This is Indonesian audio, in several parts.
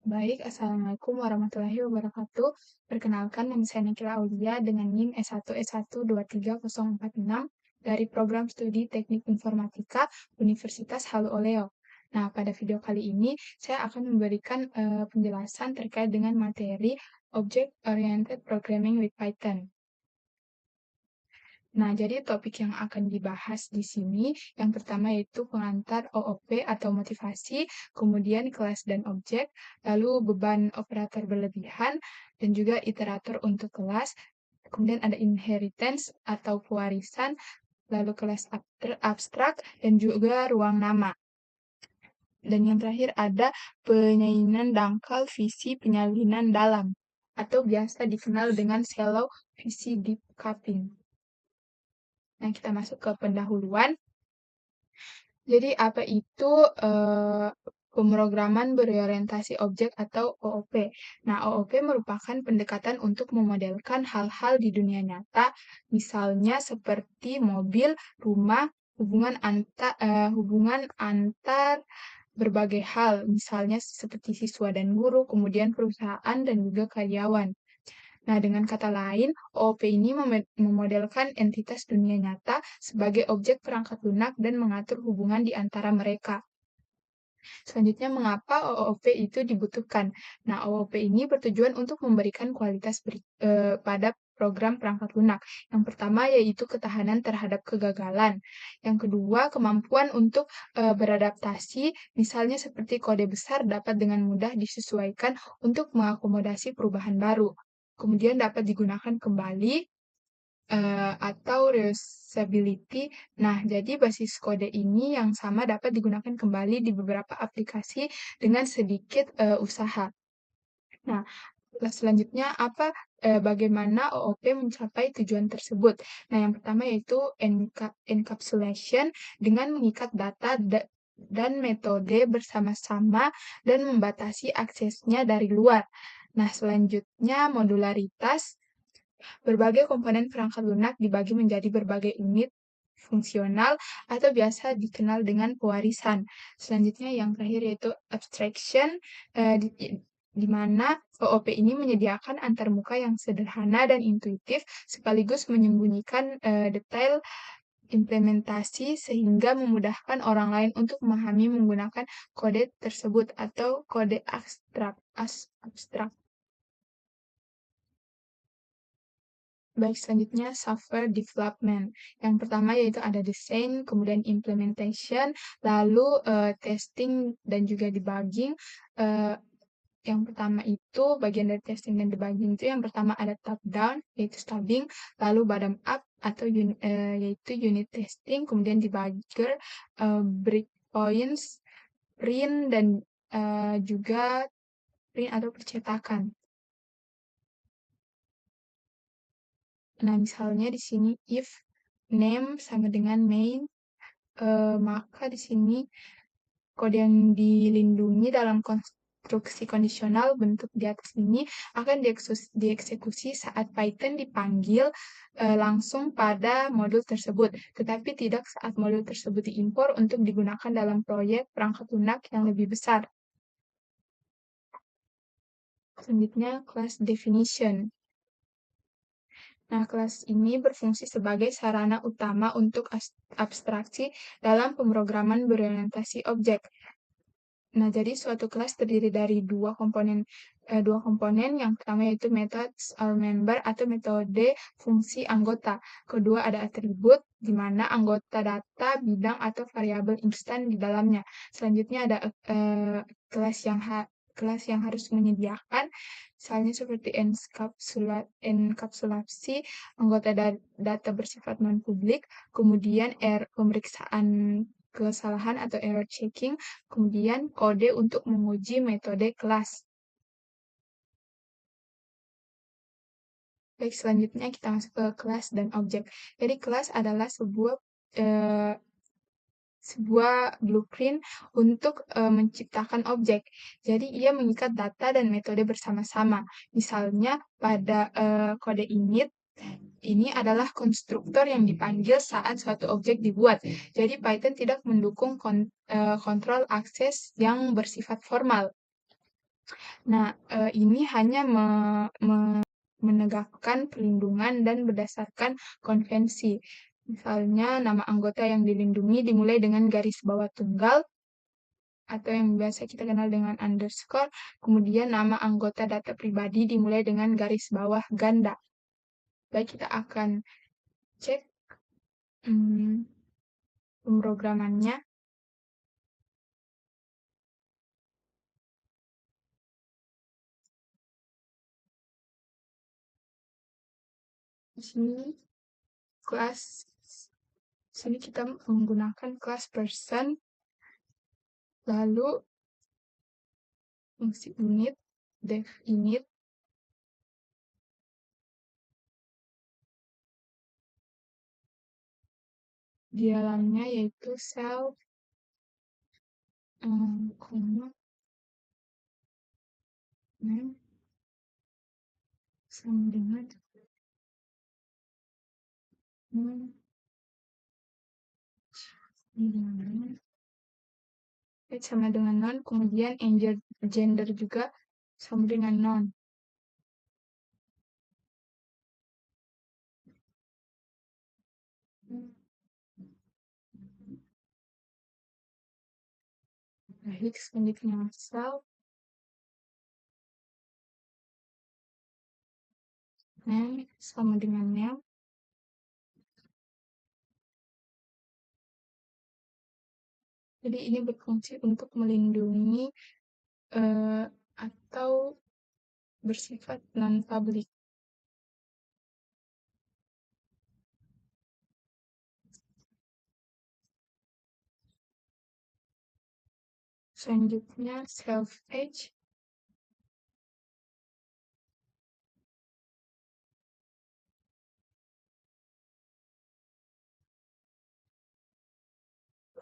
Baik, Assalamualaikum warahmatullahi wabarakatuh. Perkenalkan, nama saya Nikila Aulia dengan NIM S1S1230046 dari Program Studi Teknik Informatika Universitas Halu Oleo. Nah, pada video kali ini saya akan memberikan penjelasan terkait dengan materi Object Oriented Programming with Python. Nah, jadi topik yang akan dibahas di sini, yang pertama yaitu pengantar OOP atau motivasi, kemudian kelas dan objek, lalu beban operator berlebihan, dan juga iterator untuk kelas, kemudian ada inheritance atau pewarisan, lalu kelas abstrak, dan juga ruang nama. Dan yang terakhir ada penyalinan dangkal visi penyalinan dalam, atau biasa dikenal dengan shallow visi deep cupping. Nah, kita masuk ke pendahuluan. Jadi, apa itu pemrograman berorientasi objek atau OOP? Nah, OOP merupakan pendekatan untuk memodelkan hal-hal di dunia nyata, misalnya seperti mobil, rumah, hubungan antar berbagai hal, misalnya seperti siswa dan guru, kemudian perusahaan dan juga karyawan. Nah, dengan kata lain, OOP ini memodelkan entitas dunia nyata sebagai objek perangkat lunak dan mengatur hubungan di antara mereka. Selanjutnya, mengapa OOP itu dibutuhkan? Nah, OOP ini bertujuan untuk memberikan kualitas pada program perangkat lunak. Yang pertama yaitu ketahanan terhadap kegagalan. Yang kedua, kemampuan untuk beradaptasi, misalnya seperti kode besar dapat dengan mudah disesuaikan untuk mengakomodasi perubahan baru. Kemudian dapat digunakan kembali atau reusability. Nah, jadi basis kode ini yang sama dapat digunakan kembali di beberapa aplikasi dengan sedikit usaha. Nah, selanjutnya bagaimana OOP mencapai tujuan tersebut? Nah, yang pertama yaitu encapsulation dengan mengikat data dan metode bersama-sama dan membatasi aksesnya dari luar. Nah, selanjutnya modularitas. Berbagai komponen perangkat lunak dibagi menjadi berbagai unit fungsional atau biasa dikenal dengan pewarisan. Selanjutnya yang terakhir yaitu abstraction, di mana OOP ini menyediakan antarmuka yang sederhana dan intuitif sekaligus menyembunyikan detail implementasi sehingga memudahkan orang lain untuk memahami menggunakan kode tersebut atau kode abstrak. Baik, selanjutnya software development. Yang pertama yaitu ada desain, kemudian implementation, lalu testing dan juga debugging. Yang pertama itu bagian dari testing dan debugging itu yang pertama ada top down yaitu stubbing, lalu bottom up atau yaitu unit testing, kemudian debugger, breakpoints, print dan juga print atau percetakan. Nah, misalnya di sini if name sama dengan main, maka di sini kode yang dilindungi dalam konstruksi kondisional bentuk di atas ini akan dieksekusi saat Python dipanggil langsung pada modul tersebut, tetapi tidak saat modul tersebut diimpor untuk digunakan dalam proyek perangkat lunak yang lebih besar. Selanjutnya, class definition. Nah, kelas ini berfungsi sebagai sarana utama untuk abstraksi dalam pemrograman berorientasi objek. Nah, jadi suatu kelas terdiri dari dua komponen. Yang pertama yaitu methods or member atau metode fungsi anggota. Kedua ada atribut, di mana anggota data, bidang, atau variabel instan di dalamnya. Selanjutnya ada kelas yang harus menyediakan, misalnya seperti enkapsulasi anggota data bersifat non-publik, kemudian pemeriksaan kesalahan atau error checking, kemudian kode untuk menguji metode kelas. Baik, selanjutnya kita masuk ke kelas dan objek. Jadi kelas adalah sebuah blueprint untuk menciptakan objek. Jadi ia mengikat data dan metode bersama-sama. Misalnya pada kode init, ini adalah konstruktor yang dipanggil saat suatu objek dibuat. Jadi Python tidak mendukung kontrol akses yang bersifat formal. Nah, ini hanya menegakkan perlindungan dan berdasarkan konvensi. Misalnya, nama anggota yang dilindungi dimulai dengan garis bawah tunggal atau yang biasa kita kenal dengan underscore. Kemudian nama anggota data pribadi dimulai dengan garis bawah ganda. Baik, kita akan cek pemrogramannya. Di sini kita menggunakan kelas person, lalu fungsi init, def init, di dalamnya yaitu self, koma, name, sama dengan sama dengan non, kemudian gender juga sama dengan non. Baik, selanjutnya self, name sama dengan name. Jadi ini berfungsi untuk melindungi atau bersifat non-public. Selanjutnya self age,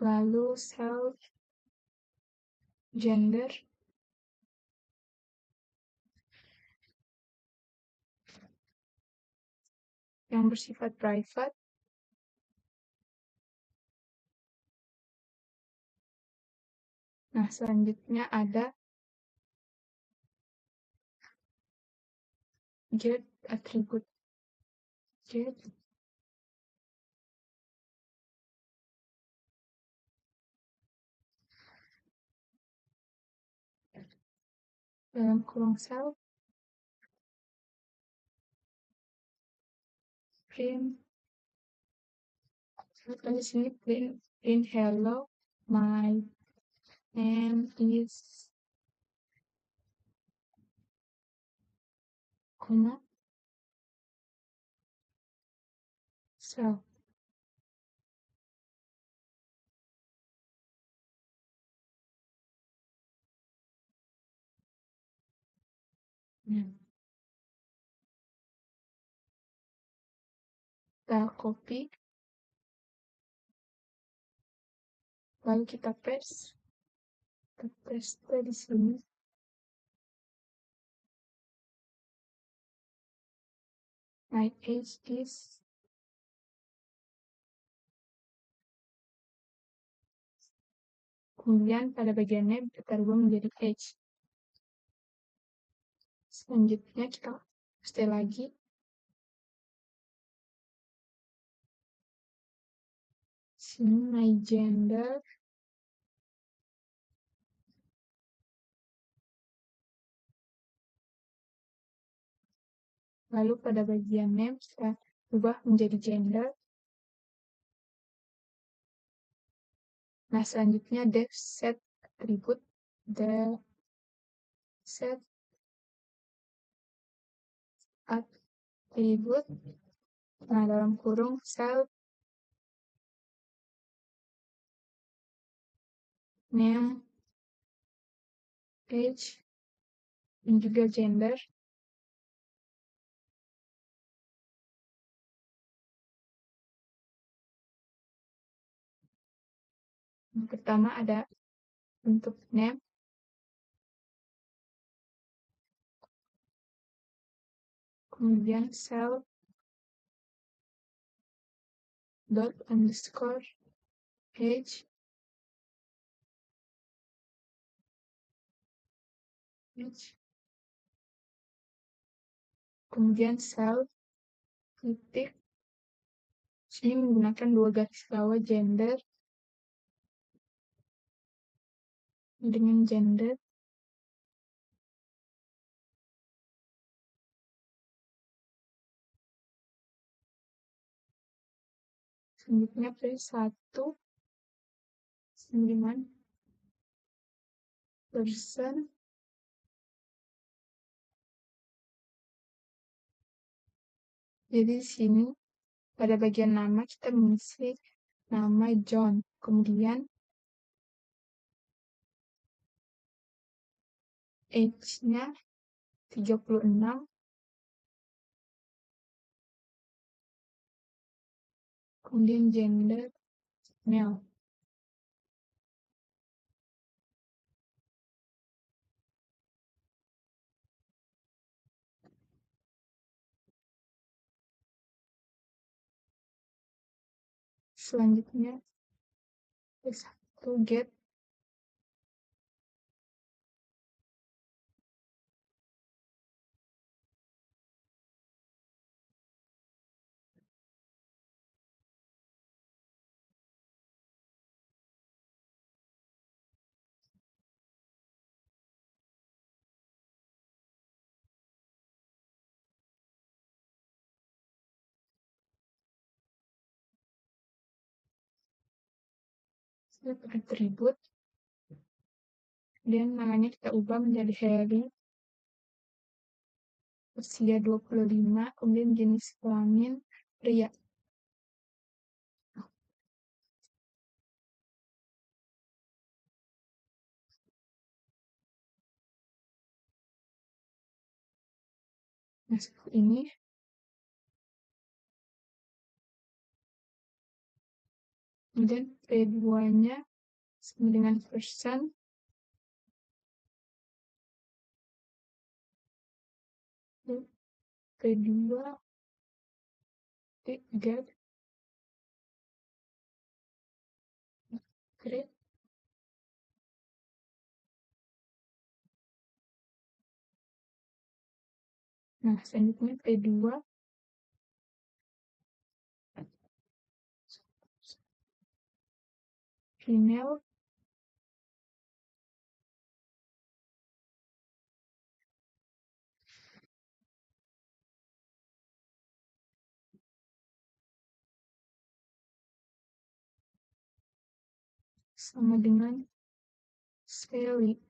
lalu self gender, yang bersifat private. Nah, selanjutnya ada get atribut get dalam kurung self print, di sini print hello, my name is koma self. Kita copy, lalu kita paste di sini. My age is kemudian pada bagian name kita rubah menjadi age. Selanjutnya kita paste lagi. Sini my gender, lalu pada bagian name kita ubah menjadi gender. Nah, selanjutnya def set atribut, def set atribut, nah dalam kurung self name, age, dan juga gender. Yang pertama ada bentuk name, kemudian self dot underscore age, kemudian self, titik, sini menggunakan 2 garis bawah gender, dengan gender, selanjutnya P1, 9%. Jadi di sini pada bagian nama kita mengisi nama John, kemudian age-nya 36, kemudian gender male. Selanjutnya P1 get, atribut, dan namanya kita ubah menjadi Harry, usia 25, kemudian jenis kelamin pria. Nah, seperti ini. Kemudian P2-nya sama dengan person, P2 get, grade, nah selanjutnya P2 female, sama dengan Sally.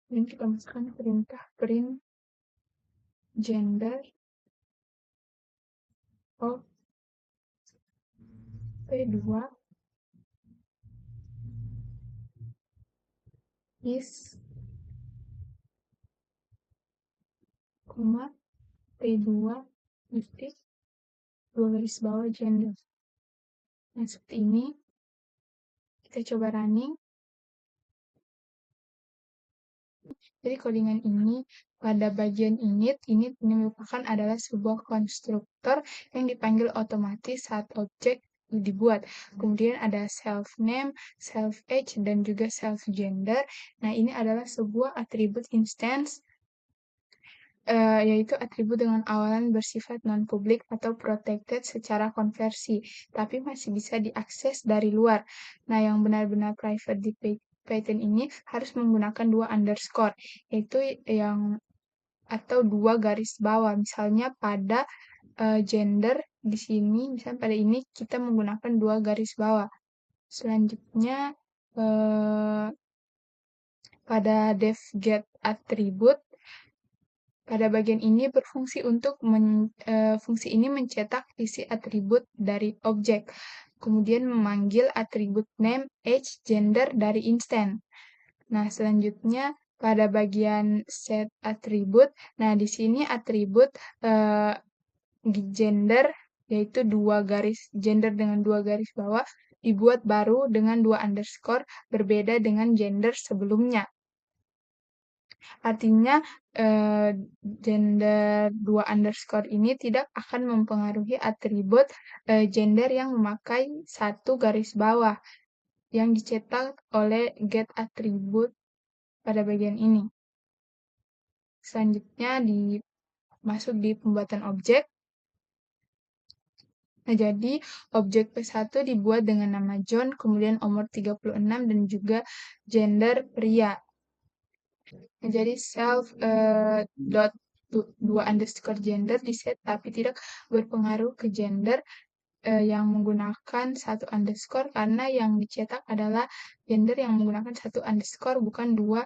Dan kita masukkan perintah print gender of P2 is, P2 titik 2 garis bawah gender. Nah, seperti ini. Kita coba running. Jadi codingan ini pada bagian init ini merupakan adalah sebuah konstruktor yang dipanggil otomatis saat objek dibuat. Kemudian ada self name, self age, dan juga self gender. Nah, ini adalah sebuah atribut instance, yaitu atribut dengan awalan bersifat non-public atau protected secara konversi, tapi masih bisa diakses dari luar. Nah, yang benar-benar private di Python ini harus menggunakan 2 underscore, yaitu yang atau 2 garis bawah. Misalnya pada gender di sini, misalnya pada ini kita menggunakan 2 garis bawah. Selanjutnya pada def get atribut, pada bagian ini berfungsi untuk fungsi ini mencetak isi atribut dari objek, kemudian memanggil atribut name, age, gender dari instan. Nah, selanjutnya pada bagian set atribut. Nah, di sini atribut gender yaitu gender dengan 2 garis bawah dibuat baru dengan 2 underscore berbeda dengan gender sebelumnya. Artinya gender 2 underscore ini tidak akan mempengaruhi atribut gender yang memakai 1 garis bawah yang dicetak oleh get atribut pada bagian ini. Selanjutnya masuk di pembuatan objek. Nah, jadi objek P1 dibuat dengan nama John, kemudian umur 36 dan juga gender pria. Nah, jadi self dot 2 underscore gender diset tapi tidak berpengaruh ke gender yang menggunakan 1 underscore karena yang dicetak adalah gender yang menggunakan 1 underscore bukan 2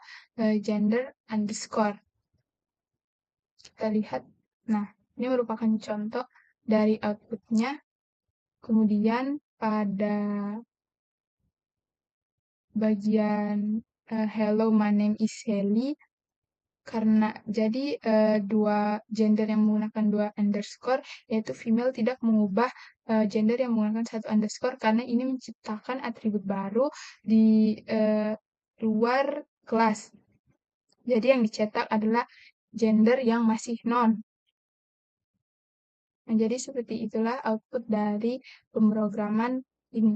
gender underscore. Kita lihat, nah ini merupakan contoh dari outputnya. Kemudian pada bagian hello my name is Sally, karena jadi dua gender yang menggunakan 2 underscore yaitu female tidak mengubah gender yang menggunakan 1 underscore karena ini menciptakan atribut baru di luar kelas. Jadi yang dicetak adalah gender yang masih non. Nah, jadi seperti itulah output dari pemrograman ini.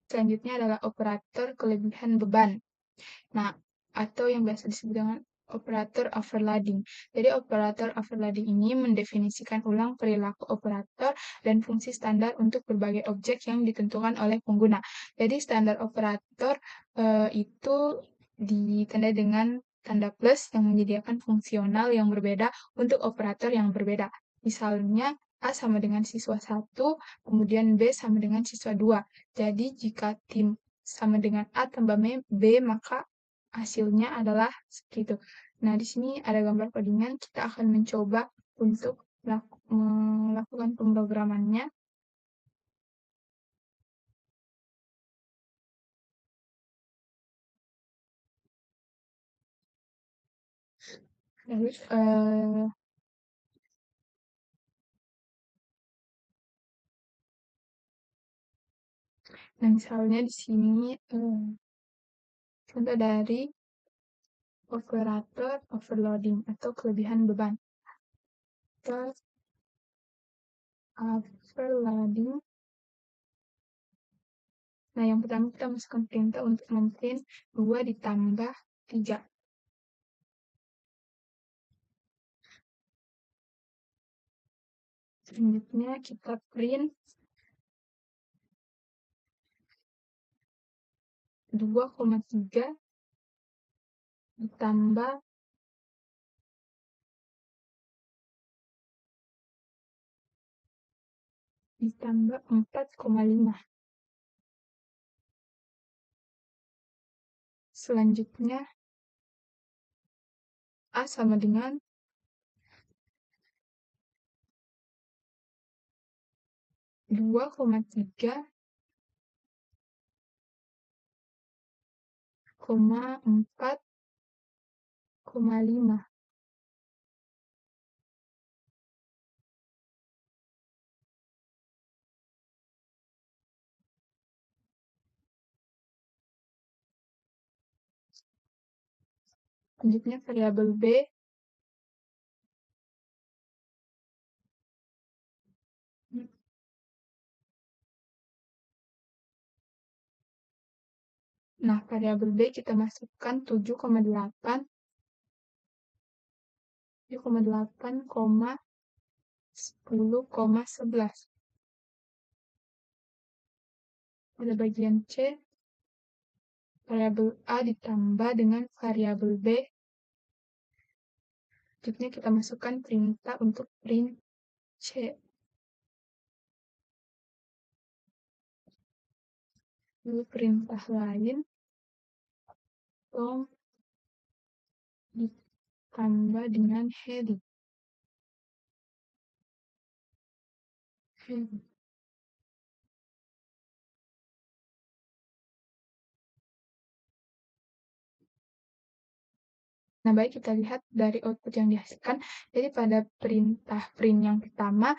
Selanjutnya adalah operator kelebihan beban. Nah, atau yang biasa disebut dengan operator overloading. Jadi operator overloading ini mendefinisikan ulang perilaku operator dan fungsi standar untuk berbagai objek yang ditentukan oleh pengguna. Jadi standar operator itu ditandai dengan tanda plus yang menyediakan fungsional yang berbeda untuk operator yang berbeda. Misalnya A sama dengan siswa 1, kemudian B sama dengan siswa 2. Jadi jika tim sama dengan A tambah B, maka hasilnya adalah seperti itu. Nah, di sini ada gambar codingan, kita akan mencoba untuk melakukan pemrogramannya. Lalu, nah misalnya di sini contoh dari operator overloading atau kelebihan beban. Overloading. Nah, yang pertama kita masukkan perintah untuk memprint 2 ditambah 3. Selanjutnya kita print 2,3 ditambah 4,5. Selanjutnya A sama dengan 2,3 4,5. Selanjutnya variabel B. Nah, variabel B kita masukkan 7,8, 10,11. Pada bagian C, variabel A ditambah dengan variabel B. Selanjutnya kita masukkan perintah untuk print C. Lalu perintah lain, Tom ditambah dengan Harry. Nah, baik kita lihat dari output yang dihasilkan. Jadi pada perintah print yang pertama,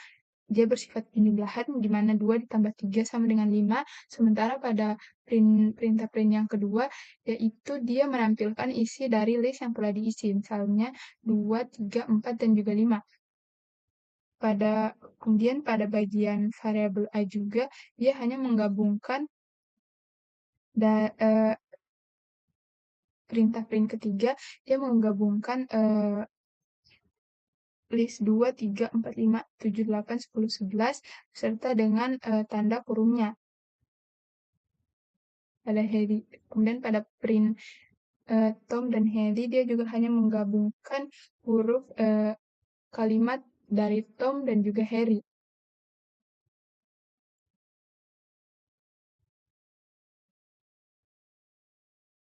dia bersifat penjumlahan di mana 2 ditambah 3 sama dengan 5, sementara pada perintah print yang kedua, yaitu dia menampilkan isi dari list yang telah diisi, misalnya 2, 3, 4, dan juga 5. Kemudian pada bagian variabel A juga, dia hanya menggabungkan perintah print ketiga, dia menggabungkan list 2, 3, 4, 5, 7, 8, 10, 11 serta dengan tanda kurungnya pada Harry. Kemudian pada print Tom dan Harry, dia juga hanya menggabungkan huruf kalimat dari Tom dan juga Harry.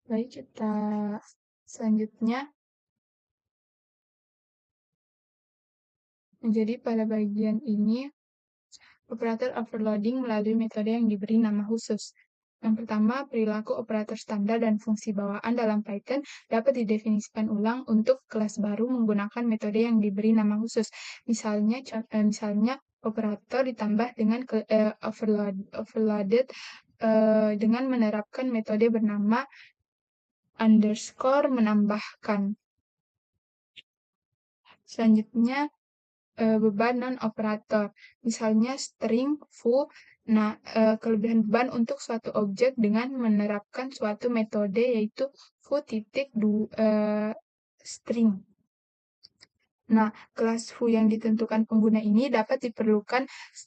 Baik, kita selanjutnya. Jadi pada bagian ini, operator overloading melalui metode yang diberi nama khusus. Yang pertama, perilaku operator standar dan fungsi bawaan dalam Python dapat didefinisikan ulang untuk kelas baru menggunakan metode yang diberi nama khusus. Misalnya operator ditambah dengan overloaded dengan menerapkan metode bernama underscore menambahkan. Selanjutnya, beban non-operator. Misalnya string, foo. Nah, kelebihan beban untuk suatu objek dengan menerapkan suatu metode yaitu foo titik string. Nah, kelas foo yang ditentukan pengguna ini dapat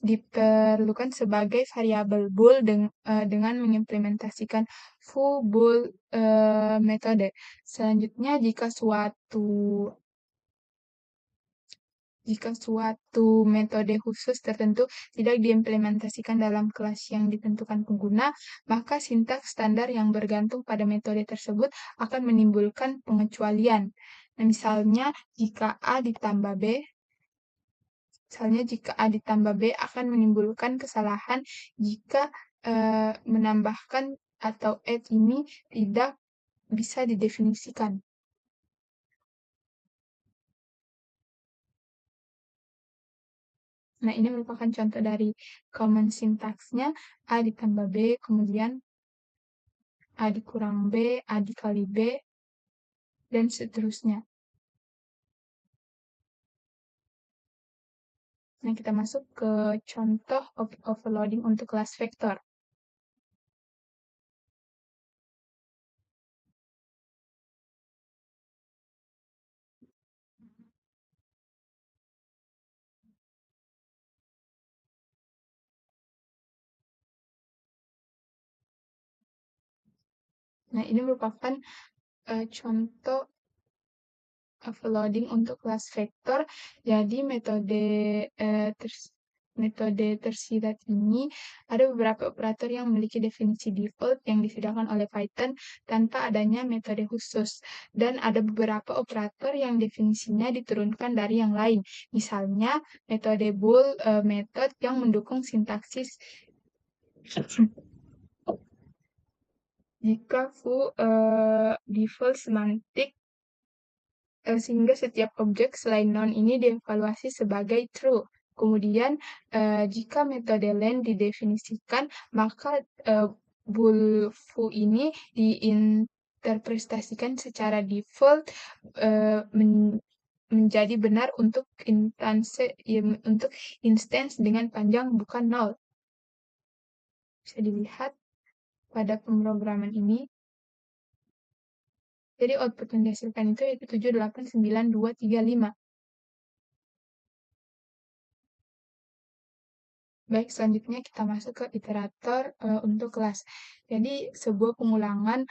diperlukan sebagai variabel bool dengan mengimplementasikan foo bool metode. Selanjutnya, jika suatu metode khusus tertentu tidak diimplementasikan dalam kelas yang ditentukan pengguna, maka sintaks standar yang bergantung pada metode tersebut akan menimbulkan pengecualian. Nah, misalnya jika A ditambah B akan menimbulkan kesalahan jika menambahkan atau add ini tidak bisa didefinisikan. Nah, ini merupakan contoh dari common syntax-nya A ditambah B, kemudian A dikurang B, A dikali B, dan seterusnya. Nah, kita masuk ke contoh overloading untuk kelas vektor. Nah, ini merupakan contoh overloading untuk kelas vektor. Jadi metode tersirat ini ada beberapa operator yang memiliki definisi default yang disediakan oleh Python tanpa adanya metode khusus. Dan ada beberapa operator yang definisinya diturunkan dari yang lain. Misalnya metode bool method yang mendukung sintaksis jika foo default semantik sehingga setiap objek selain non ini dievaluasi sebagai true. Kemudian, jika metode len didefinisikan, maka bool foo ini diinterpretasikan secara default menjadi benar untuk instance dengan panjang bukan 0. Bisa dilihat pada pemrograman ini. Jadi output yang dihasilkan itu yaitu 7, 8, 9, 2, 3, 5. Baik, selanjutnya kita masuk ke iterator untuk kelas. Jadi sebuah pengulangan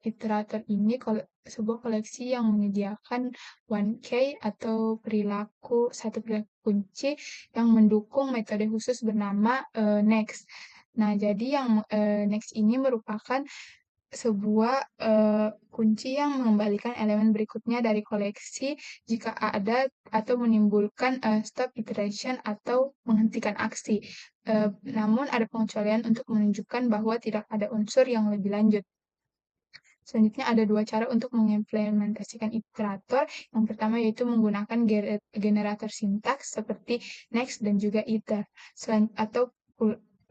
iterator ini sebuah koleksi yang menyediakan 1K atau satu perilaku kunci yang mendukung metode khusus bernama next. Nah, jadi yang next ini merupakan sebuah kunci yang mengembalikan elemen berikutnya dari koleksi jika ada atau menimbulkan stop iteration atau menghentikan aksi. Namun ada pengecualian untuk menunjukkan bahwa tidak ada unsur yang lebih lanjut. Selanjutnya ada dua cara untuk mengimplementasikan iterator. Yang pertama yaitu menggunakan generator sintaks seperti next dan juga iter atau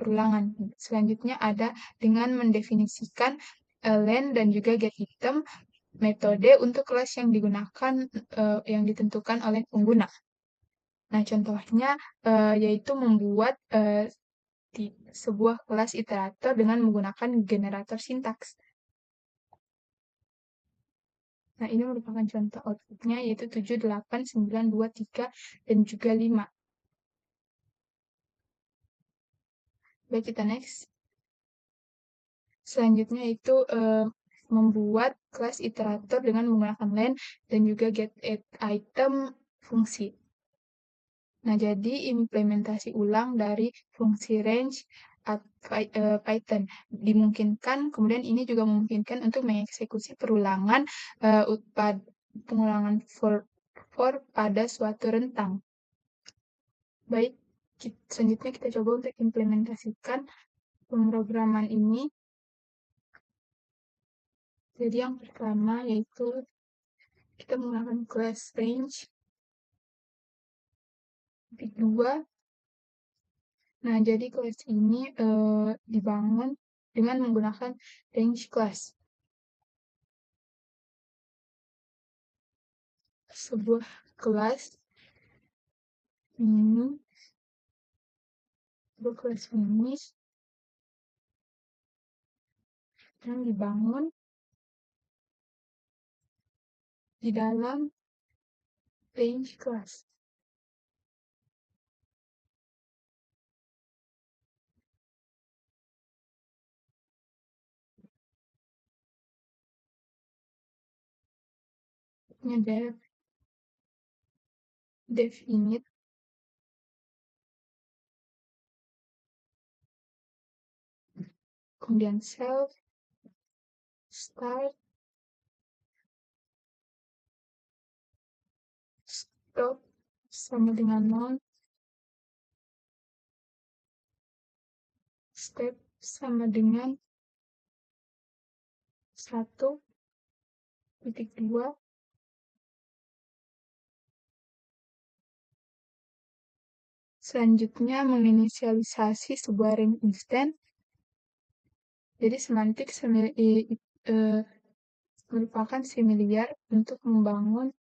perulangan. Selanjutnya ada dengan mendefinisikan len dan juga getItem, metode untuk kelas yang digunakan yang ditentukan oleh pengguna. Nah, contohnya yaitu membuat sebuah kelas iterator dengan menggunakan generator sintaks. Nah, ini merupakan contoh outputnya yaitu 7, 8, 9, 2, 3, dan juga 5. Baik, kita next. Selanjutnya itu membuat kelas iterator dengan menggunakan len dan juga getItem fungsi. Nah, jadi implementasi ulang dari fungsi range Python dimungkinkan, kemudian ini juga memungkinkan untuk mengeksekusi pengulangan for pada suatu rentang. Baik, selanjutnya kita coba untuk implementasikan pemrograman ini. Jadi yang pertama yaitu kita menggunakan class range big 2. Nah, jadi kelas ini dibangun dengan menggunakan range class. Sebuah kelas ini, sebuah kelas finish yang dibangun di dalam range class. Ini def init, kemudian self, start, stop sama dengan non, step sama dengan 1.2, selanjutnya menginisialisasi sebuah range instant. Jadi semantik merupakan familiar untuk membangun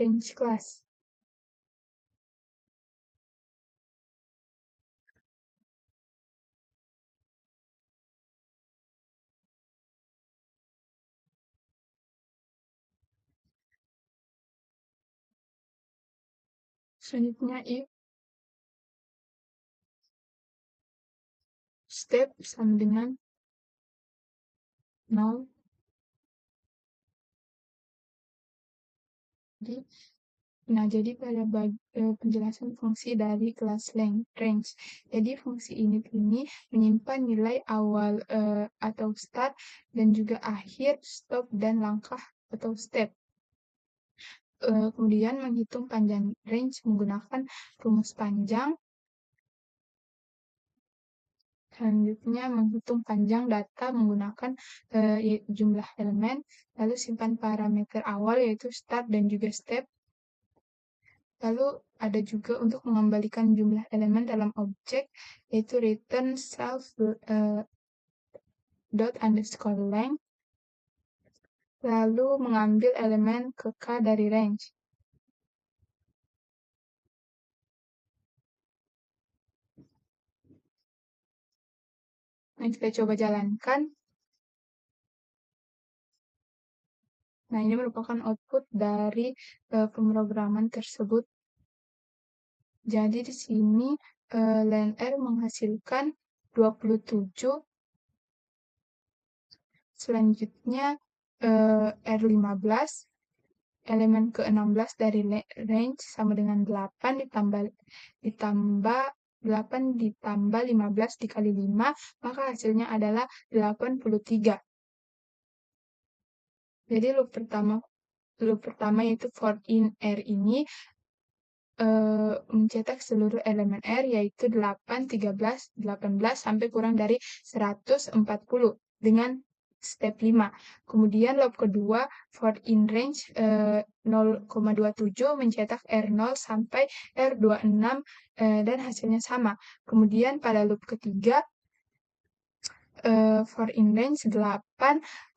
range class. Selanjutnya if step sama dengan 0. Jadi pada penjelasan fungsi dari kelas range. Jadi fungsi init ini menyimpan nilai awal atau start dan juga akhir, stop, dan langkah atau step. Kemudian menghitung panjang range menggunakan rumus panjang. Selanjutnya menghitung panjang data menggunakan jumlah elemen. Lalu simpan parameter awal yaitu start dan juga step. Lalu ada juga untuk mengembalikan jumlah elemen dalam objek, yaitu return self dot underscore length, lalu mengambil elemen ke K dari range. Nah, kita coba jalankan. Nah, ini merupakan output dari pemrograman tersebut. Jadi di sini len_r menghasilkan 27. Selanjutnya R15, elemen ke-16 dari range sama dengan 8 ditambah 8 ditambah 15 dikali 5, maka hasilnya adalah 83. Jadi loop pertama yaitu for in R ini mencetak seluruh elemen R yaitu 8, 13, 18 sampai kurang dari 140 dengan step 5. Kemudian loop kedua, for in range 0,27 mencetak R0 sampai R26 dan hasilnya sama. Kemudian pada loop ketiga, for in range 8,140,5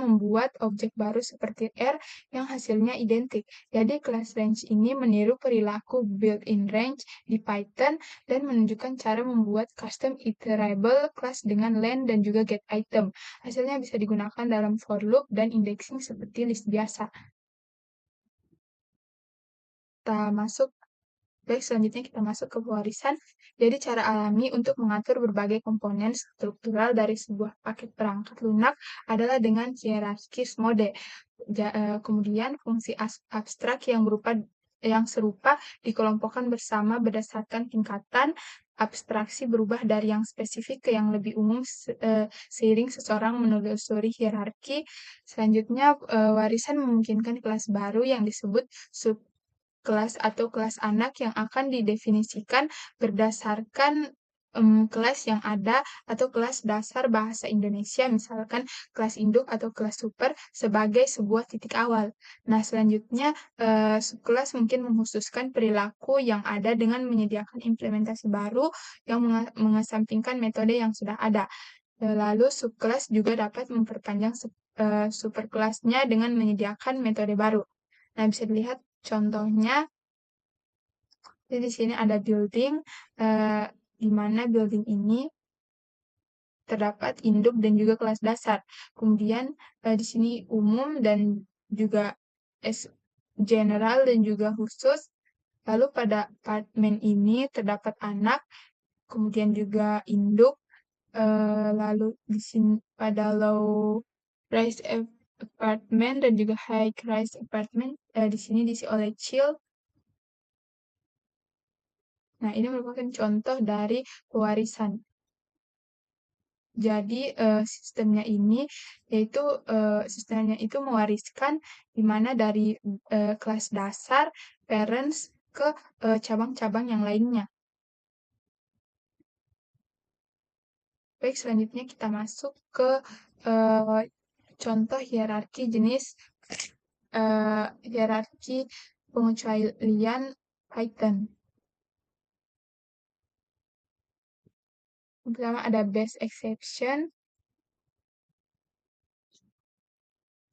membuat objek baru seperti R yang hasilnya identik. Jadi class range ini meniru perilaku built-in range di Python dan menunjukkan cara membuat custom iterable class dengan len dan juga get item. Hasilnya bisa digunakan dalam for loop dan indexing seperti list biasa. Baik, selanjutnya kita masuk ke pewarisan. Jadi cara alami untuk mengatur berbagai komponen struktural dari sebuah paket perangkat lunak adalah dengan hierarkis mode. Kemudian fungsi abstrak yang serupa dikelompokkan bersama berdasarkan tingkatan abstraksi berubah dari yang spesifik ke yang lebih umum seiring seseorang menelusuri hierarki. Selanjutnya, warisan memungkinkan kelas baru yang disebut kelas atau kelas anak yang akan didefinisikan berdasarkan kelas yang ada atau kelas dasar bahasa Indonesia, misalkan kelas induk atau kelas super sebagai sebuah titik awal. Nah, selanjutnya subkelas mungkin mengkhususkan perilaku yang ada dengan menyediakan implementasi baru yang mengesampingkan metode yang sudah ada. Lalu subkelas juga dapat memperpanjang superkelasnya dengan menyediakan metode baru. Nah, bisa dilihat contohnya, jadi di sini ada building, di mana building ini terdapat induk dan juga kelas dasar. Kemudian di sini umum dan juga general dan juga khusus. Lalu pada apartemen ini terdapat anak, kemudian juga induk. Lalu di sini pada low rise apartment dan juga high rise apartment di sini diisi oleh child. Nah, ini merupakan contoh dari pewarisan. Jadi sistemnya itu mewariskan di mana dari kelas dasar parents ke cabang-cabang yang lainnya. Baik, selanjutnya kita masuk ke contoh hierarki jenis hierarki pengecualian Python. Yang pertama ada base exception.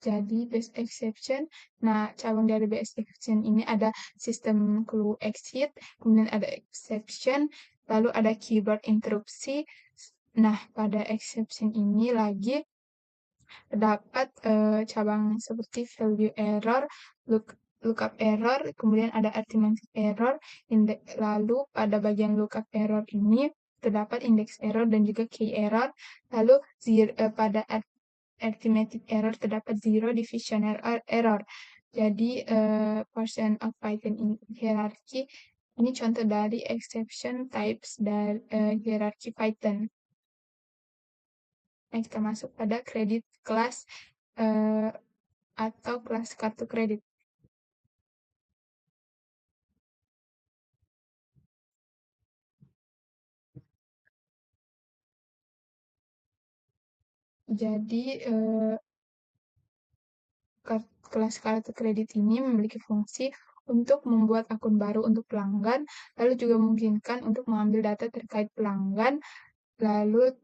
Jadi base exception, nah cabang dari base exception ini ada sistem clue exit, kemudian ada exception, lalu ada keyword interupsi. Nah, pada exception ini lagi terdapat cabang seperti value error, lookup error, kemudian ada arithmetic error, lalu pada bagian lookup error ini terdapat index error dan juga key error, lalu pada arithmetic error terdapat zero division error. Jadi portion of Python in hierarchy ini contoh dari exception types dari hierarchy Python. Nah, kita masuk pada credit class atau kelas kartu kredit. Jadi kelas kartu kredit ini memiliki fungsi untuk membuat akun baru untuk pelanggan, lalu juga memungkinkan untuk mengambil data terkait pelanggan, lalu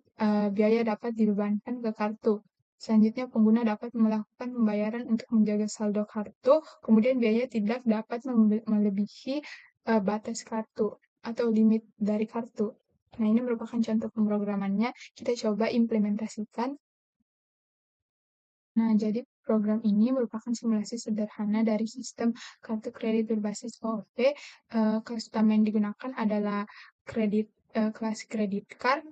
biaya dapat dibebankan ke kartu. Selanjutnya, pengguna dapat melakukan pembayaran untuk menjaga saldo kartu, kemudian biaya tidak dapat melebihi batas kartu atau limit dari kartu. Nah, ini merupakan contoh pemrogramannya. Kita coba implementasikan. Nah, jadi program ini merupakan simulasi sederhana dari sistem kartu kredit berbasis OOP. Kelas utama yang digunakan adalah kelas kredit card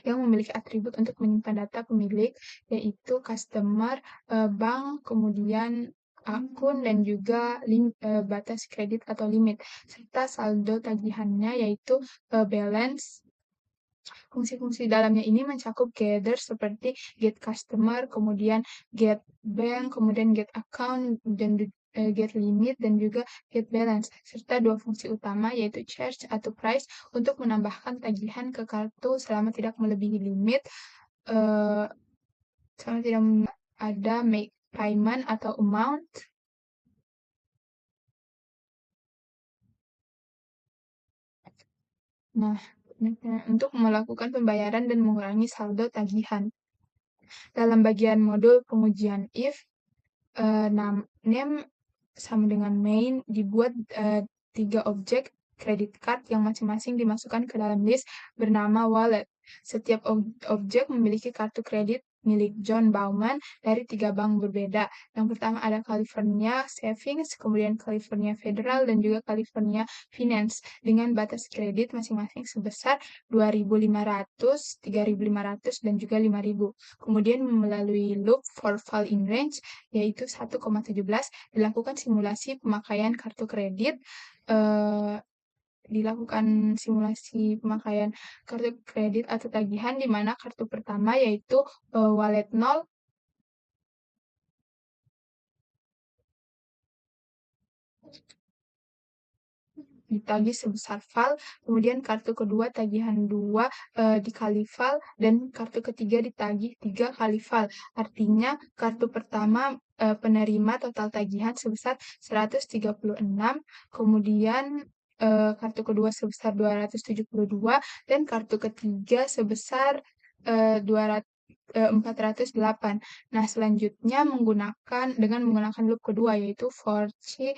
yang memiliki atribut untuk menyimpan data pemilik, yaitu customer, bank, kemudian akun, dan juga batas kredit atau limit, serta saldo tagihannya, yaitu balance. Fungsi-fungsi dalamnya ini mencakup gather seperti get customer, kemudian get bank, kemudian get account, dan get limit, dan juga get balance, serta dua fungsi utama yaitu charge atau price untuk menambahkan tagihan ke kartu selama tidak melebihi limit, sama tidak ada make payment atau amount. Nah, untuk melakukan pembayaran dan mengurangi saldo tagihan. Dalam bagian modul pengujian if, name sama dengan main dibuat 3 objek credit card yang masing-masing dimasukkan ke dalam list bernama wallet. Setiap objek memiliki kartu kredit milik John Bauman dari 3 bank berbeda. Yang pertama ada California Savings, kemudian California Federal, dan juga California Finance dengan batas kredit masing-masing sebesar 2.500, 3.500, dan juga 5.000. Kemudian melalui loop for fall in range yaitu 1,17 dilakukan simulasi pemakaian kartu kredit dilakukan simulasi pemakaian kartu kredit atau tagihan di mana kartu pertama yaitu wallet 0 ditagih sebesar fal, kemudian kartu kedua tagihan 2 dikali fal, dan kartu ketiga ditagih 3 kali fal. Artinya kartu pertama penerima total tagihan sebesar 136, kemudian kartu kedua sebesar 272, dan kartu ketiga sebesar 408. Nah, selanjutnya dengan menggunakan loop kedua yaitu for C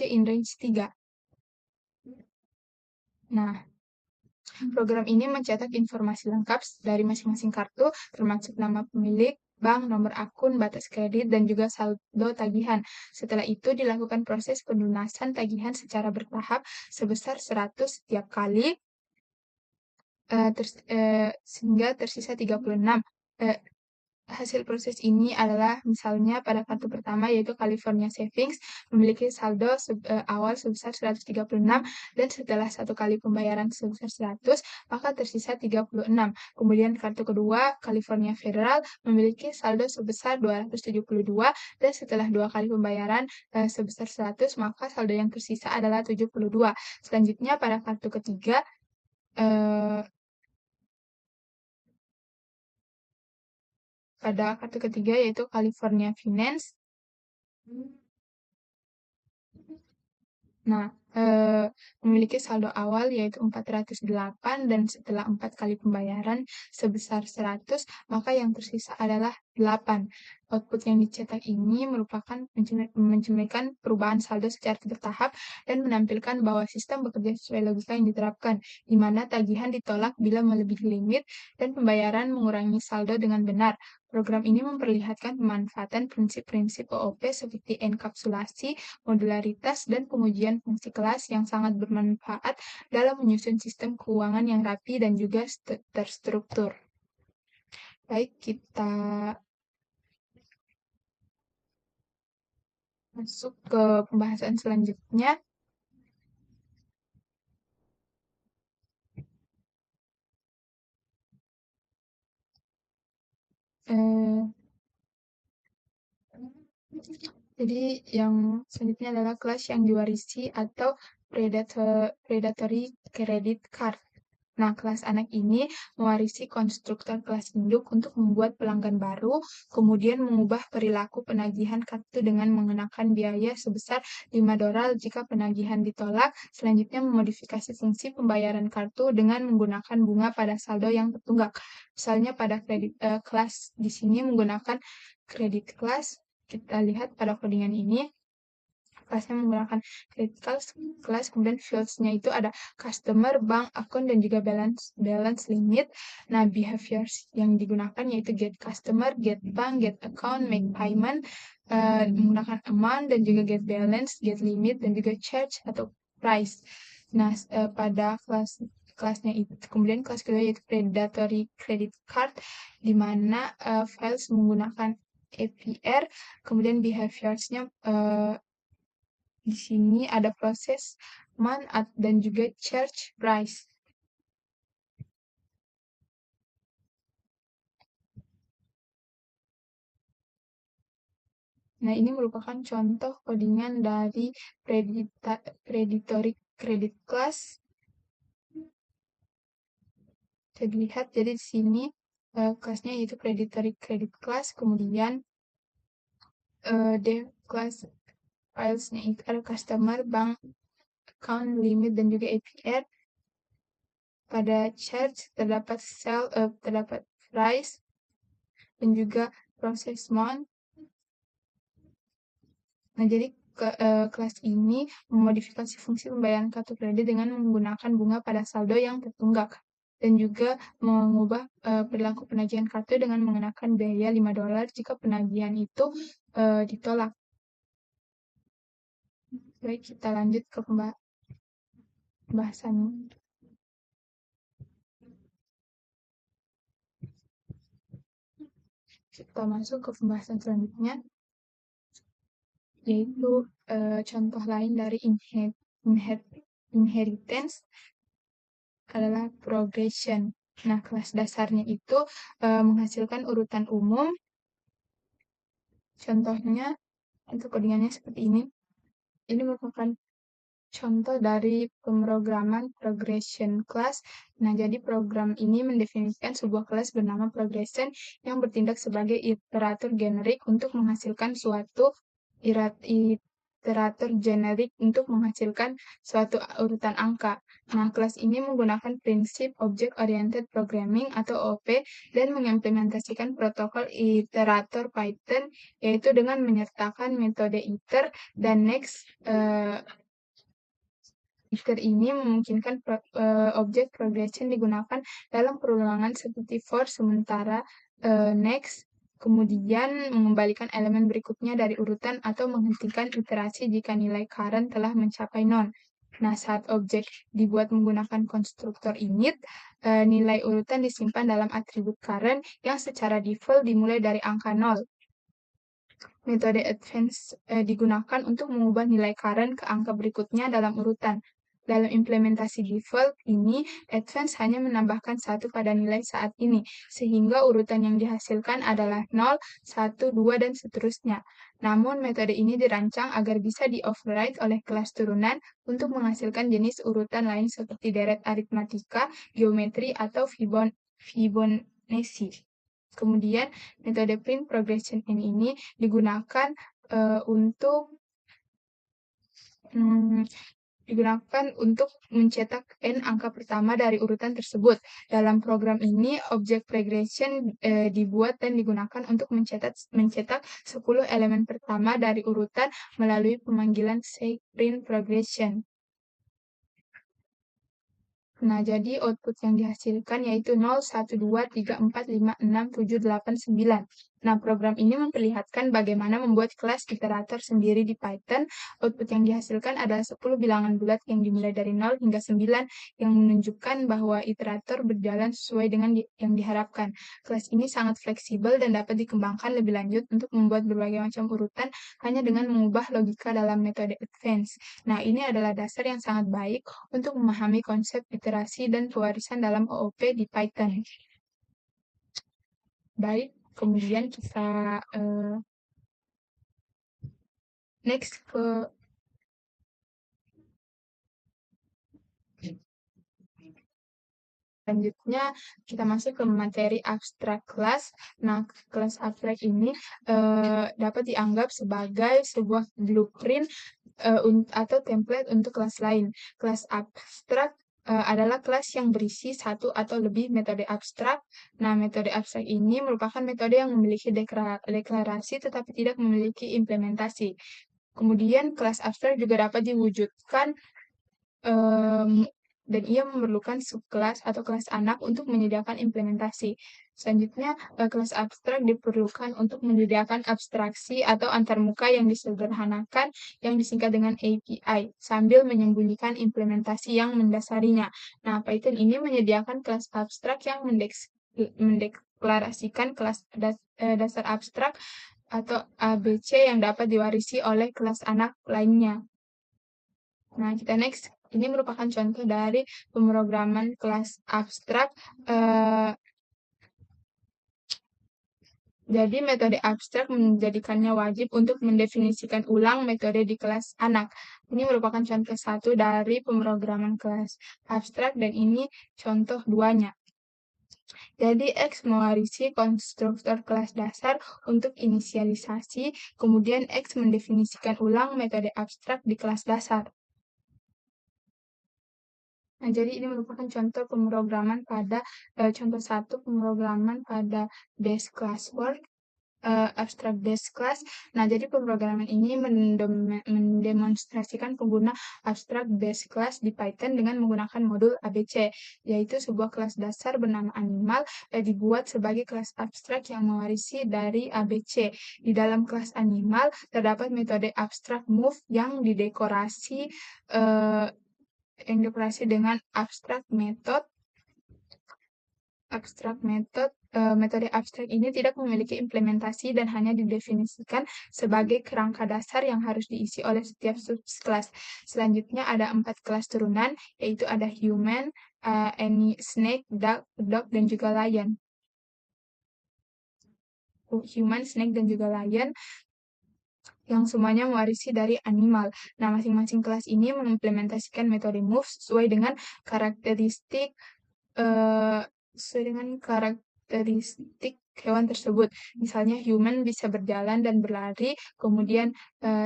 in range 3. Nah, program ini mencetak informasi lengkap dari masing-masing kartu, termasuk nama pemilik, bank, nomor akun, batas kredit, dan juga saldo tagihan. Setelah itu dilakukan proses pelunasan tagihan secara bertahap sebesar 100 setiap kali, sehingga tersisa 36. Hasil proses ini adalah misalnya pada kartu pertama yaitu California Savings memiliki saldo awal sebesar 136 dan setelah satu kali pembayaran sebesar 100 maka tersisa 36. Kemudian kartu kedua California Federal memiliki saldo sebesar 272 dan setelah dua kali pembayaran sebesar 100 maka saldo yang tersisa adalah 72. Selanjutnya pada kartu ketiga yaitu California Finance. Nah, memiliki saldo awal yaitu 408 dan setelah 4 kali pembayaran sebesar 100, maka yang tersisa adalah 8. Output yang dicetak ini merupakan mencerminkan perubahan saldo secara bertahap dan menampilkan bahwa sistem bekerja sesuai logika yang diterapkan, di mana tagihan ditolak bila melebihi limit dan pembayaran mengurangi saldo dengan benar. Program ini memperlihatkan pemanfaatan prinsip-prinsip OOP seperti enkapsulasi, modularitas, dan pengujian fungsi kelas yang sangat bermanfaat dalam menyusun sistem keuangan yang rapi dan juga terstruktur. Baik, kita masuk ke pembahasan selanjutnya. Jadi yang selanjutnya adalah kelas yang diwarisi atau predatory credit card. Nah, kelas anak ini mewarisi konstruktor kelas induk untuk membuat pelanggan baru, kemudian mengubah perilaku penagihan kartu dengan mengenakan biaya sebesar $5 jika penagihan ditolak, selanjutnya memodifikasi fungsi pembayaran kartu dengan menggunakan bunga pada saldo yang tertunggak. Misalnya pada kelas di sini menggunakan kredit kelas, kita lihat pada codingan ini, kelasnya menggunakan credit class, kemudian fields-nya itu ada customer, bank, akun, dan juga balance limit. Nah, behaviors yang digunakan yaitu get customer, get bank, get account, make payment, menggunakan amount, dan juga get balance, get limit, dan juga charge atau price. Nah, pada kelasnya itu, kemudian kelas kedua yaitu predatory credit card, di mana files menggunakan APR, kemudian behaviors-nya di sini ada proses month dan juga charge price. Nah, ini merupakan contoh codingan dari predatory credit class. Bisa dilihat, jadi di sini kelasnya yaitu predatory credit class, kemudian dev class filesnya itu ada customer, bank account, limit, dan juga APR. Pada charge terdapat terdapat price, dan juga process amount. Nah, jadi kelas ini memodifikasi fungsi pembayaran kartu kredit dengan menggunakan bunga pada saldo yang tertunggak, dan juga mengubah perilaku penagihan kartu dengan mengenakan biaya $5 jika penagihan itu ditolak. Baik, kita lanjut ke pembahasannya. Kita masuk ke pembahasan selanjutnya, yaitu contoh lain dari inheritance adalah progression. Nah, kelas dasarnya itu menghasilkan urutan umum. Contohnya untuk codingannya seperti ini. Ini merupakan contoh dari pemrograman progression class. Nah, jadi program ini mendefinisikan sebuah kelas bernama progression yang bertindak sebagai iterator generik untuk menghasilkan suatu iterator generik untuk menghasilkan suatu urutan angka. Nah, kelas ini menggunakan prinsip Object Oriented Programming atau OOP dan mengimplementasikan protokol iterator Python, yaitu dengan menyertakan metode iter dan next. Iter ini memungkinkan objek progression digunakan dalam perulangan seperti for, sementara next, kemudian mengembalikan elemen berikutnya dari urutan atau menghentikan iterasi jika nilai current telah mencapai non. Nah, saat objek dibuat menggunakan konstruktor init, nilai urutan disimpan dalam atribut current yang secara default dimulai dari angka 0. Metode advance digunakan untuk mengubah nilai current ke angka berikutnya dalam urutan. Dalam implementasi default ini, advance hanya menambahkan 1 pada nilai saat ini, sehingga urutan yang dihasilkan adalah 0, 1, 2, dan seterusnya. Namun, metode ini dirancang agar bisa di-override oleh kelas turunan untuk menghasilkan jenis urutan lain seperti deret aritmatika, geometri, atau Fibonacci. Kemudian, metode print progression ini digunakan untuk mencetak n angka pertama dari urutan tersebut. Dalam program ini, objek progression dibuat dan digunakan untuk mencetak 10 elemen pertama dari urutan melalui pemanggilan sayPrint progression. Nah, jadi output yang dihasilkan yaitu 0, 1, 2, 3, 4, 5, 6, 7, 8, 9. Nah, program ini memperlihatkan bagaimana membuat kelas iterator sendiri di Python. Output yang dihasilkan adalah 10 bilangan bulat yang dimulai dari 0 hingga 9 yang menunjukkan bahwa iterator berjalan sesuai dengan yang diharapkan. Kelas ini sangat fleksibel dan dapat dikembangkan lebih lanjut untuk membuat berbagai macam urutan hanya dengan mengubah logika dalam metode advance. Nah, ini adalah dasar yang sangat baik untuk memahami konsep iterasi dan pewarisan dalam OOP di Python. Baik, kemudian kita next ke selanjutnya kita masuk ke materi abstrak class. Nah, kelas abstrak ini dapat dianggap sebagai sebuah blueprint atau template untuk kelas lain. Kelas abstrak adalah kelas yang berisi satu atau lebih metode abstrak. Nah, metode abstrak ini merupakan metode yang memiliki deklarasi tetapi tidak memiliki implementasi. Kemudian, kelas abstrak juga dapat diwujudkan dan ia memerlukan subkelas atau kelas anak untuk menyediakan implementasi. Selanjutnya, kelas abstrak diperlukan untuk menyediakan abstraksi atau antarmuka yang disederhanakan yang disingkat dengan API, sambil menyembunyikan implementasi yang mendasarinya. Nah, Python ini menyediakan kelas abstrak yang mendeklarasikan kelas dasar abstrak atau ABC yang dapat diwarisi oleh kelas anak lainnya. Nah, kita next. Ini merupakan contoh dari pemrograman kelas abstrak. Jadi, metode abstrak menjadikannya wajib untuk mendefinisikan ulang metode di kelas anak. Ini merupakan contoh satu dari pemrograman kelas abstrak, dan ini contoh duanya. Jadi X mewarisi konstruktor kelas dasar untuk inisialisasi, kemudian X mendefinisikan ulang metode abstrak di kelas dasar. Nah, jadi ini merupakan contoh pemrograman pada contoh satu pemrograman pada base class work, abstract base class. Nah, jadi pemrograman ini mendemonstrasikan pengguna abstract base class di Python dengan menggunakan modul ABC, yaitu sebuah kelas dasar bernama animal dibuat sebagai kelas abstrak yang mewarisi dari ABC. Di dalam kelas animal terdapat metode abstrak move yang didekorasi dengan abstrak method. Metode abstrak ini tidak memiliki implementasi dan hanya didefinisikan sebagai kerangka dasar yang harus diisi oleh setiap subkelas. Selanjutnya ada 4 kelas turunan, yaitu ada human, snake, dog, dan juga lion. Human, snake, dan juga lion yang semuanya mewarisi dari animal. Nah, masing-masing kelas ini mengimplementasikan metode move sesuai dengan karakteristik hewan tersebut. Misalnya human bisa berjalan dan berlari, kemudian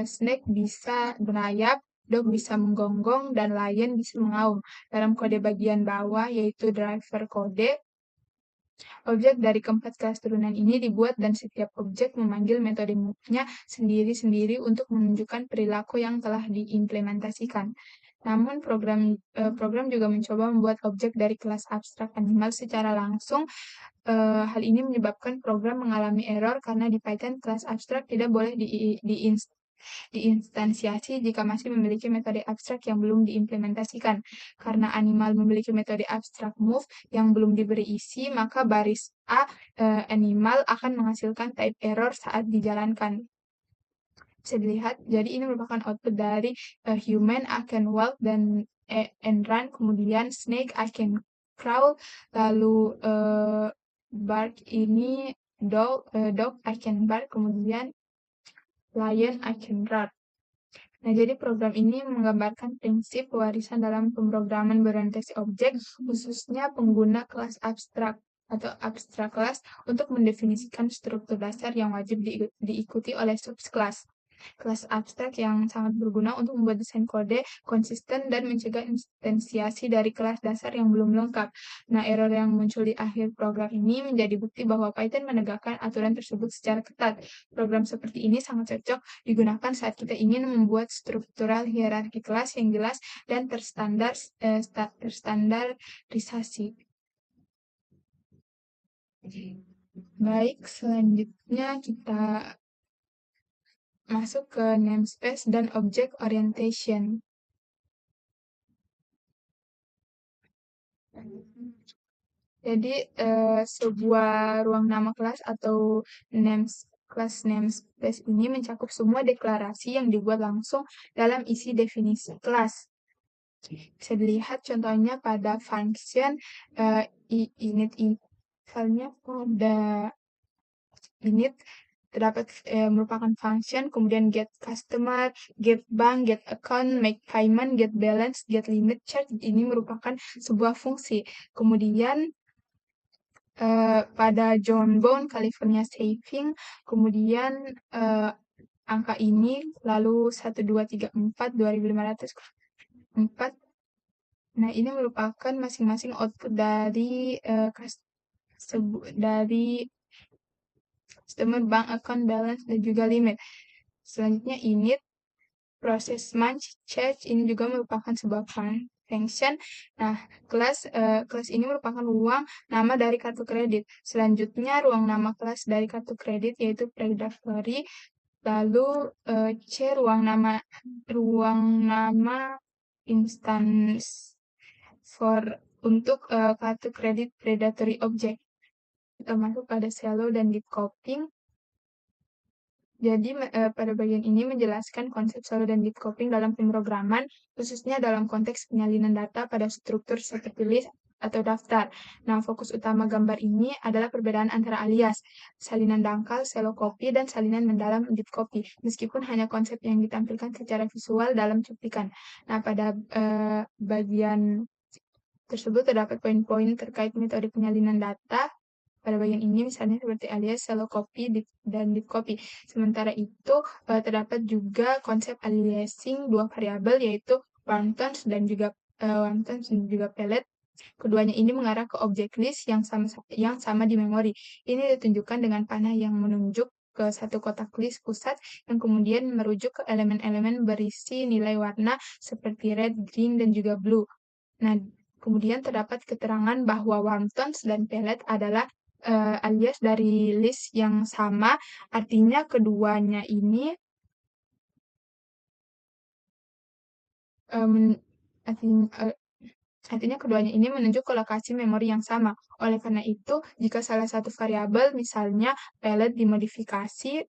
snake bisa berayap, dog bisa menggonggong, dan lion bisa mengaum. Dalam kode bagian bawah, yaitu driver kode, objek dari keempat kelas turunan ini dibuat dan setiap objek memanggil metode move-nya sendiri-sendiri untuk menunjukkan perilaku yang telah diimplementasikan. Namun program juga mencoba membuat objek dari kelas abstrak animal secara langsung. Hal ini menyebabkan program mengalami error karena di Python kelas abstrak tidak boleh diinstansiasi jika masih memiliki metode abstrak yang belum diimplementasikan. Karena animal memiliki metode abstrak move yang belum diberi isi, maka baris A animal akan menghasilkan type error saat dijalankan. Bisa dilihat, jadi ini merupakan output dari human, I can walk, dan and run, kemudian snake, I can crawl, lalu bark ini dog, I can bark, kemudian lion, I can roar. Nah, jadi program ini menggambarkan prinsip pewarisan dalam pemrograman berorientasi objek, khususnya pengguna kelas abstrak atau abstrak kelas untuk mendefinisikan struktur dasar yang wajib diikuti oleh subkelas. Kelas abstrak yang sangat berguna untuk membuat desain kode konsisten dan mencegah instansiasi dari kelas dasar yang belum lengkap. Nah, error yang muncul di akhir program ini menjadi bukti bahwa Python menegakkan aturan tersebut secara ketat. Program seperti ini sangat cocok digunakan saat kita ingin membuat struktural hierarki kelas yang jelas dan terstandarisasi. Baik, selanjutnya kita masuk ke namespace dan object orientation. Jadi sebuah ruang nama kelas atau kelas namespace ini mencakup semua deklarasi yang dibuat langsung dalam isi definisi kelas. Bisa dilihat contohnya pada function init, misalnya pada init terdapat merupakan function, kemudian get customer, get bank, get account, make payment, get balance, get limit, charge. Ini merupakan sebuah fungsi. Kemudian pada John Bone, California Saving, kemudian angka ini, lalu 1234, 2504. Nah, ini merupakan masing-masing output dari customer, bank account, balance, dan juga limit. Selanjutnya init, proses munch, charge, ini juga merupakan sebuah function. Nah, kelas ini merupakan ruang nama dari kartu kredit. Selanjutnya, ruang nama kelas dari kartu kredit yaitu predatory. Lalu C, ruang nama instance untuk kartu kredit predatory object. Kita masuk pada shallow dan deep coping. Jadi pada bagian ini menjelaskan konsep shallow dan deep coping dalam pemrograman, khususnya dalam konteks penyalinan data pada struktur seperti list atau daftar. Nah, fokus utama gambar ini adalah perbedaan antara alias, salinan dangkal, shallow copy, dan salinan mendalam deep copy, meskipun hanya konsep yang ditampilkan secara visual dalam cuplikan. Nah, pada bagian tersebut terdapat poin-poin terkait metode penyalinan data. Pada bagian ini misalnya seperti alias, shallow copy, dan deep copy. Sementara itu terdapat juga konsep aliasing dua variabel yaitu wontons dan juga pellet. Keduanya ini mengarah ke objek list yang sama di memori. Ini ditunjukkan dengan panah yang menunjuk ke satu kotak list pusat yang kemudian merujuk ke elemen-elemen berisi nilai warna seperti red, green, dan juga blue. Nah, kemudian terdapat keterangan bahwa wontons dan pellet adalah alias dari list yang sama, artinya keduanya ini artinya keduanya ini menunjuk ke lokasi memori yang sama. Oleh karena itu, jika salah satu variabel, misalnya pellet dimodifikasi,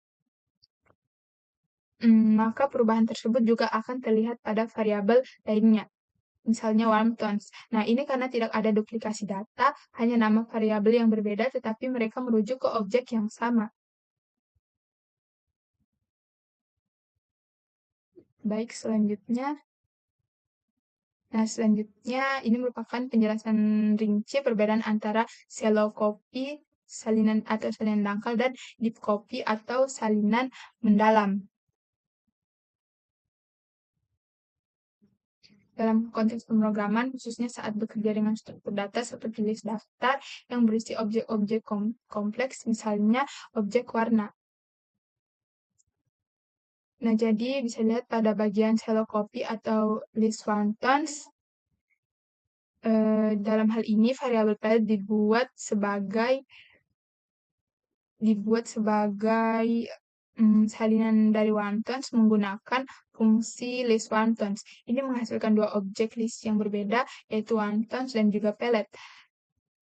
maka perubahan tersebut juga akan terlihat pada variabel lainnya, misalnya wontons. Nah, ini karena tidak ada duplikasi data, hanya nama variabel yang berbeda, tetapi mereka merujuk ke objek yang sama. Baik, selanjutnya. Nah, selanjutnya ini merupakan penjelasan rinci perbedaan antara shallow copy, salinan atau salinan dangkal, dan deep copy atau salinan mendalam. Dalam konteks pemrograman, khususnya saat bekerja dengan struktur data seperti list daftar yang berisi objek-objek kompleks, misalnya objek warna. Nah, jadi bisa dilihat pada bagian shallow copy atau list wontons. Dalam hal ini, variabel pellet dibuat sebagai salinan dari wontons menggunakan fungsi list wontons. Ini menghasilkan dua objek list yang berbeda, yaitu wontons dan juga pellet.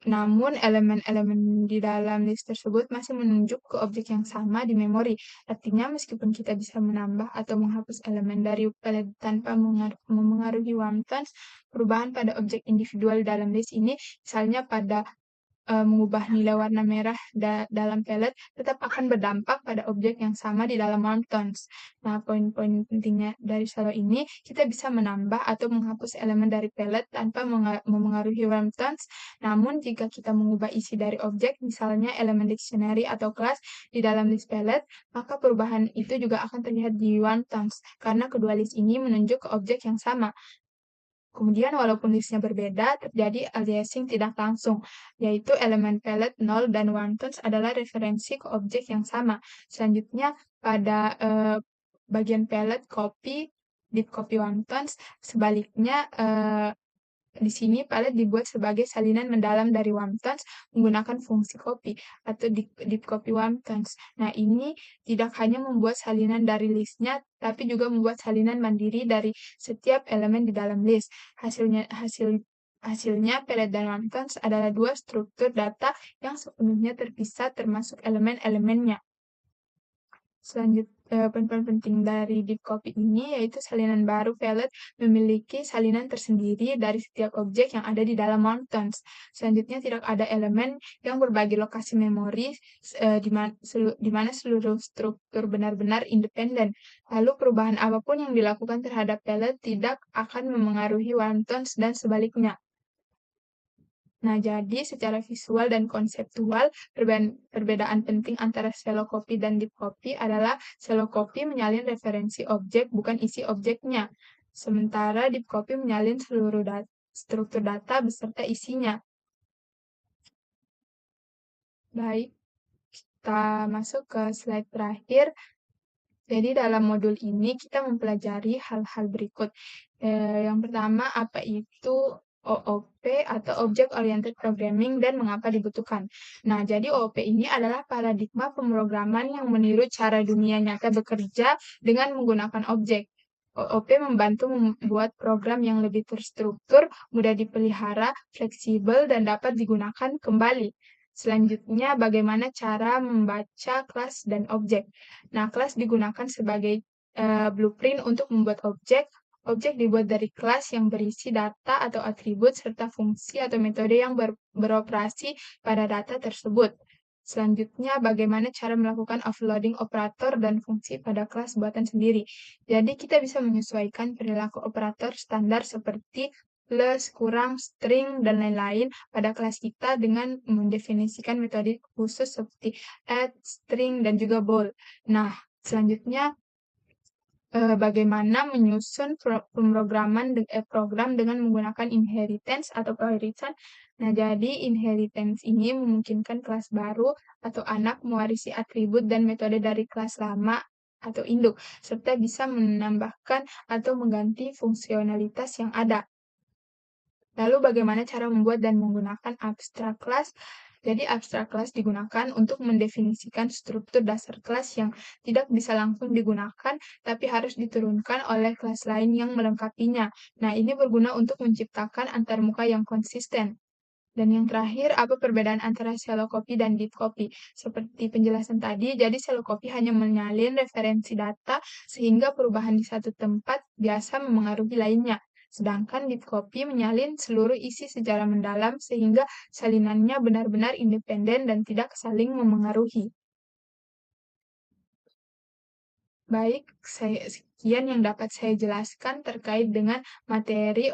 Namun, elemen-elemen di dalam list tersebut masih menunjuk ke objek yang sama di memori. Artinya, meskipun kita bisa menambah atau menghapus elemen dari pellet tanpa memengaruhi wontons, perubahan pada objek individual dalam list ini, misalnya pada mengubah nilai warna merah dalam pellet tetap akan berdampak pada objek yang sama di dalam wontons. Nah, poin-poin pentingnya dari shallow ini, kita bisa menambah atau menghapus elemen dari pellet tanpa memengaruhi wontons. Namun, jika kita mengubah isi dari objek, misalnya elemen dictionary atau kelas di dalam list pellet, maka perubahan itu juga akan terlihat di wontons, karena kedua list ini menunjuk ke objek yang sama. Kemudian walaupun listnya berbeda, terjadi aliasing tidak langsung, yaitu elemen pellet 0 dan wontons adalah referensi ke objek yang sama. Selanjutnya pada bagian pellet copy, deep copy wontons, sebaliknya di sini pellet dibuat sebagai salinan mendalam dari wontons menggunakan fungsi copy atau deep copy wontons. Nah, ini tidak hanya membuat salinan dari listnya, tapi juga membuat salinan mandiri dari setiap elemen di dalam list. Hasilnya, pellet dan wontons adalah dua struktur data yang sepenuhnya terpisah termasuk elemen-elemennya. Poin-poin penting dari deep copy ini yaitu salinan baru pellet memiliki salinan tersendiri dari setiap objek yang ada di dalam wontons. Selanjutnya, tidak ada elemen yang berbagi lokasi memori di mana seluruh struktur benar-benar independen. Lalu perubahan apapun yang dilakukan terhadap pellet tidak akan memengaruhi wontons dan sebaliknya. Nah, jadi secara visual dan konseptual, perbedaan penting antara shallow copy dan deep copy adalah shallow copy menyalin referensi objek, bukan isi objeknya. Sementara deep copy menyalin seluruh struktur data beserta isinya. Baik, kita masuk ke slide terakhir. Jadi dalam modul ini kita mempelajari hal-hal berikut. Yang pertama, apa itu OOP atau Object Oriented Programming dan mengapa dibutuhkan. Nah, jadi OOP ini adalah paradigma pemrograman yang meniru cara dunia nyata bekerja dengan menggunakan objek. OOP membantu membuat program yang lebih terstruktur, mudah dipelihara, fleksibel, dan dapat digunakan kembali. Selanjutnya, bagaimana cara membaca kelas dan objek. Nah, kelas digunakan sebagai blueprint untuk membuat objek. Objek dibuat dari kelas yang berisi data atau atribut serta fungsi atau metode yang beroperasi pada data tersebut. Selanjutnya, bagaimana cara melakukan offloading operator dan fungsi pada kelas buatan sendiri. Jadi, kita bisa menyesuaikan perilaku operator standar seperti less, kurang, string, dan lain-lain pada kelas kita dengan mendefinisikan metode khusus seperti add, string, dan juga bold. Nah, selanjutnya bagaimana menyusun program dengan menggunakan inheritance atau kewarisan. Nah, jadi inheritance ini memungkinkan kelas baru atau anak mewarisi atribut dan metode dari kelas lama atau induk, serta bisa menambahkan atau mengganti fungsionalitas yang ada. Lalu bagaimana cara membuat dan menggunakan abstract class? Jadi abstract class digunakan untuk mendefinisikan struktur dasar kelas yang tidak bisa langsung digunakan, tapi harus diturunkan oleh kelas lain yang melengkapinya. Nah, ini berguna untuk menciptakan antarmuka yang konsisten. Dan yang terakhir, apa perbedaan antara shallow copy dan deep copy? Seperti penjelasan tadi, jadi shallow copy hanya menyalin referensi data sehingga perubahan di satu tempat biasa memengaruhi lainnya. Sedangkan deep copy menyalin seluruh isi secara mendalam sehingga salinannya benar-benar independen dan tidak saling memengaruhi. Baik, sekian yang dapat saya jelaskan terkait dengan materi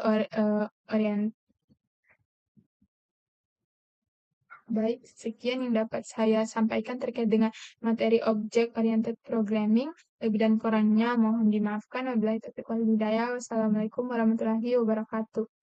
Baik, sekian yang dapat saya sampaikan terkait dengan materi Object Oriented Programming. Lebih dan kurangnya mohon dimaafkan. Wabillahi taufiq wal hidayah. Wassalamualaikum warahmatullahi wabarakatuh.